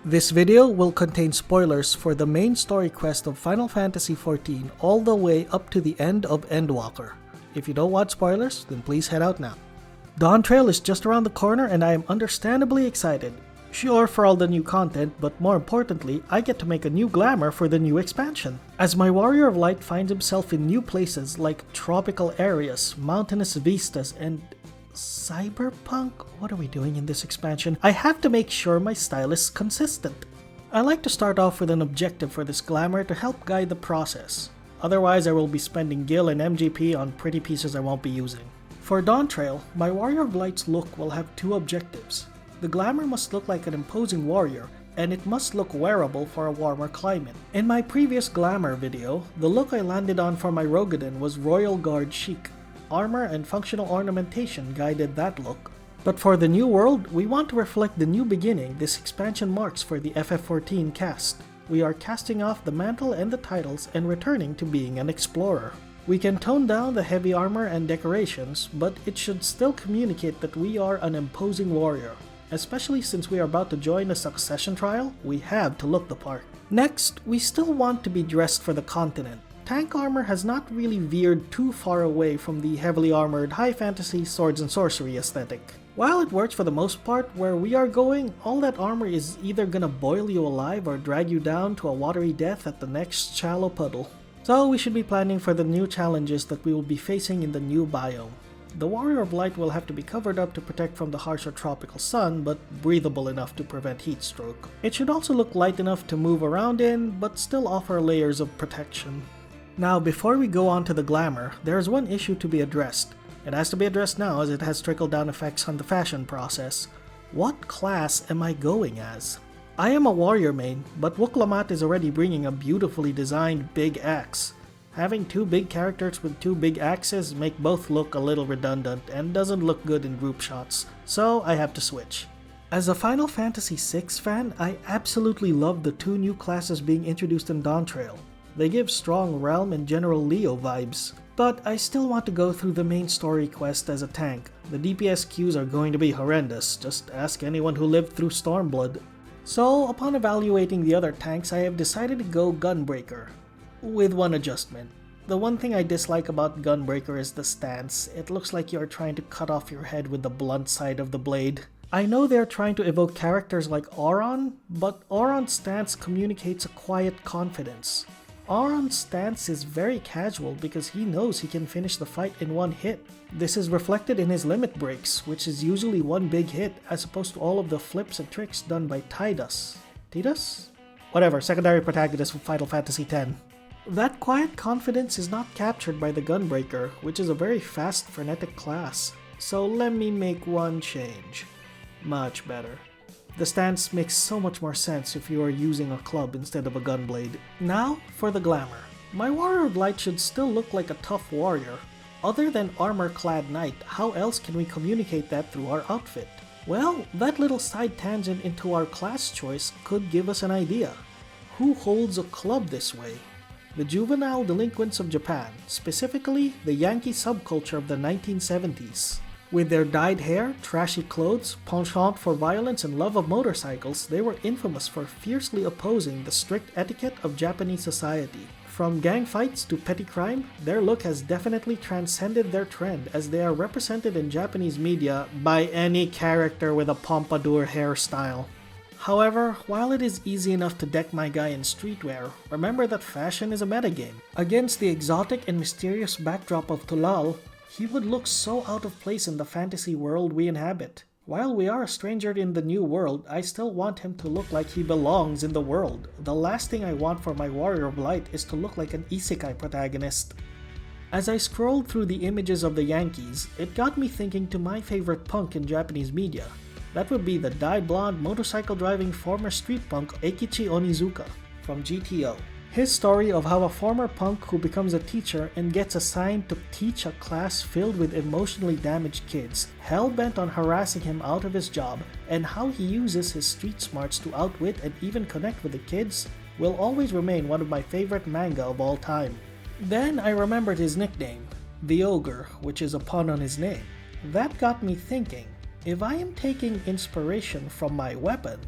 This video will contain spoilers for the main story quest of Final Fantasy XIV all the way up to the end of Endwalker. If you don't want spoilers, then please head out now. Dawntrail is just around the corner and I am understandably excited. Sure, for all the new content, but more importantly, I get to make a new Glamour for the new expansion. As my Warrior of Light finds himself in new places like tropical areas, mountainous vistas, and cyberpunk? What are we doing in this expansion? I have to make sure my style is consistent. I like to start off with an objective for this Glamour to help guide the process. Otherwise, I will be spending gil and MGP on pretty pieces I won't be using. For Dawntrail, my Warrior of Light's look will have two objectives. The Glamour must look like an imposing warrior, and it must look wearable for a warmer climate. In my previous Glamour video, the look I landed on for my Rogadin was Royal Guard chic. Armor and functional ornamentation guided that look. But for the new world, we want to reflect the new beginning this expansion marks for the FF14 cast. We are casting off the mantle and the titles and returning to being an explorer. We can tone down the heavy armor and decorations, but it should still communicate that we are an imposing warrior. Especially since we are about to join a succession trial, we have to look the part. Next, we still want to be dressed for the continent. Tank armor has not really veered too far away from the heavily armored high fantasy swords and sorcery aesthetic. While it works for the most part, where we are going, all that armor is either gonna boil you alive or drag you down to a watery death at the next shallow puddle. So we should be planning for the new challenges that we will be facing in the new biome. The Warrior of Light will have to be covered up to protect from the harsher tropical sun, but breathable enough to prevent heat stroke. It should also look light enough to move around in, but still offer layers of protection. Now, before we go on to the Glamour, there is one issue to be addressed. It has to be addressed now as it has trickle-down effects on the fashion process. What class am I going as? I am a warrior main, but Wooklamat is already bringing a beautifully designed big axe. Having two big characters with two big axes make both look a little redundant and doesn't look good in group shots, so I have to switch. As a Final Fantasy VI fan, I absolutely love the two new classes being introduced in Dawntrail. They give strong Realm and General Leo vibes, but I still want to go through the main story quest as a tank. The DPS queues are going to be horrendous, just ask anyone who lived through Stormblood. So, upon evaluating the other tanks, I have decided to go Gunbreaker. With one adjustment. The one thing I dislike about Gunbreaker is the stance. It looks like you are trying to cut off your head with the blunt side of the blade. I know they are trying to evoke characters like Auron, but Auron's stance communicates a quiet confidence. Auron's stance is very casual because he knows he can finish the fight in one hit. This is reflected in his limit breaks, which is usually one big hit as opposed to all of the flips and tricks done by Tidus. Tidus? Whatever, secondary protagonist from Final Fantasy X. That quiet confidence is not captured by the Gunbreaker, which is a very fast, frenetic class. So let me make one change. Much better. The stance makes so much more sense if you are using a club instead of a gunblade. Now, for the Glamour. My Warrior of Light should still look like a tough warrior. Other than armor-clad knight, how else can we communicate that through our outfit? Well, that little side tangent into our class choice could give us an idea. Who holds a club this way? The juvenile delinquents of Japan, specifically the Yankee subculture of the 1970s. With their dyed hair, trashy clothes, penchant for violence, and love of motorcycles, they were infamous for fiercely opposing the strict etiquette of Japanese society. From gang fights to petty crime, their look has definitely transcended their trend as they are represented in Japanese media by any character with a pompadour hairstyle. However, while it is easy enough to deck my guy in streetwear, remember that fashion is a metagame. Against the exotic and mysterious backdrop of Tural, he would look so out of place in the fantasy world we inhabit. While we are a stranger in the new world, I still want him to look like he belongs in the world. The last thing I want for my Warrior of Light is to look like an isekai protagonist. As I scrolled through the images of the Yankees, it got me thinking to my favorite punk in Japanese media. That would be the dyed blonde motorcycle-driving former street punk Eikichi Onizuka from GTO. His story of how a former punk who becomes a teacher and gets assigned to teach a class filled with emotionally damaged kids, hell-bent on harassing him out of his job, and how he uses his street smarts to outwit and even connect with the kids, will always remain one of my favorite manga of all time. Then I remembered his nickname, the Ogre, which is a pun on his name. That got me thinking. If I am taking inspiration from my weapon,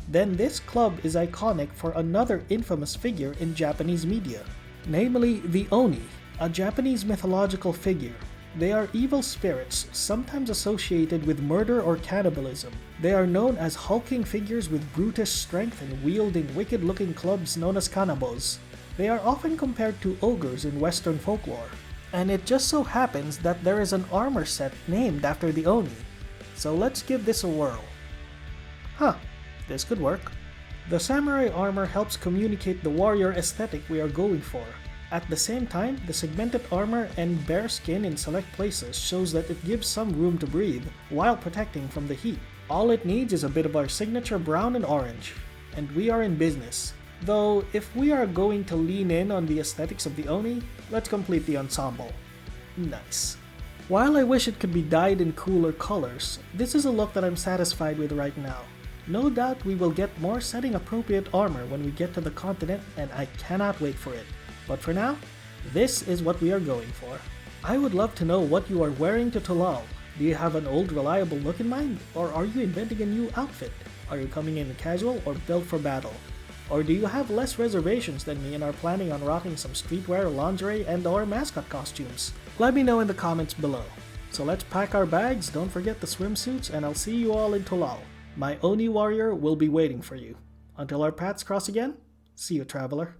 then this club is iconic for another infamous figure in Japanese media, namely the Oni, a Japanese mythological figure. They are evil spirits, sometimes associated with murder or cannibalism. They are known as hulking figures with brutish strength and wielding wicked-looking clubs known as kanabos. They are often compared to ogres in Western folklore. And it just so happens that there is an armor set named after the Oni. So let's give this a whirl. Huh, this could work. The samurai armor helps communicate the warrior aesthetic we are going for. At the same time, the segmented armor and bare skin in select places shows that it gives some room to breathe while protecting from the heat. All it needs is a bit of our signature brown and orange, and we are in business. Though, if we are going to lean in on the aesthetics of the Oni, let's complete the ensemble. Nice. While I wish it could be dyed in cooler colors, this is a look that I'm satisfied with right now. No doubt we will get more setting appropriate armor when we get to the continent, and I cannot wait for it. But for now, this is what we are going for. I would love to know what you are wearing to Tural. Do you have an old reliable look in mind? Or are you inventing a new outfit? Are you coming in casual or built for battle? Or do you have less reservations than me and are planning on rocking some streetwear, lingerie, and/or mascot costumes? Let me know in the comments below. So let's pack our bags, don't forget the swimsuits, and I'll see you all in Tural. My Oni warrior will be waiting for you. Until our paths cross again, see you, traveler.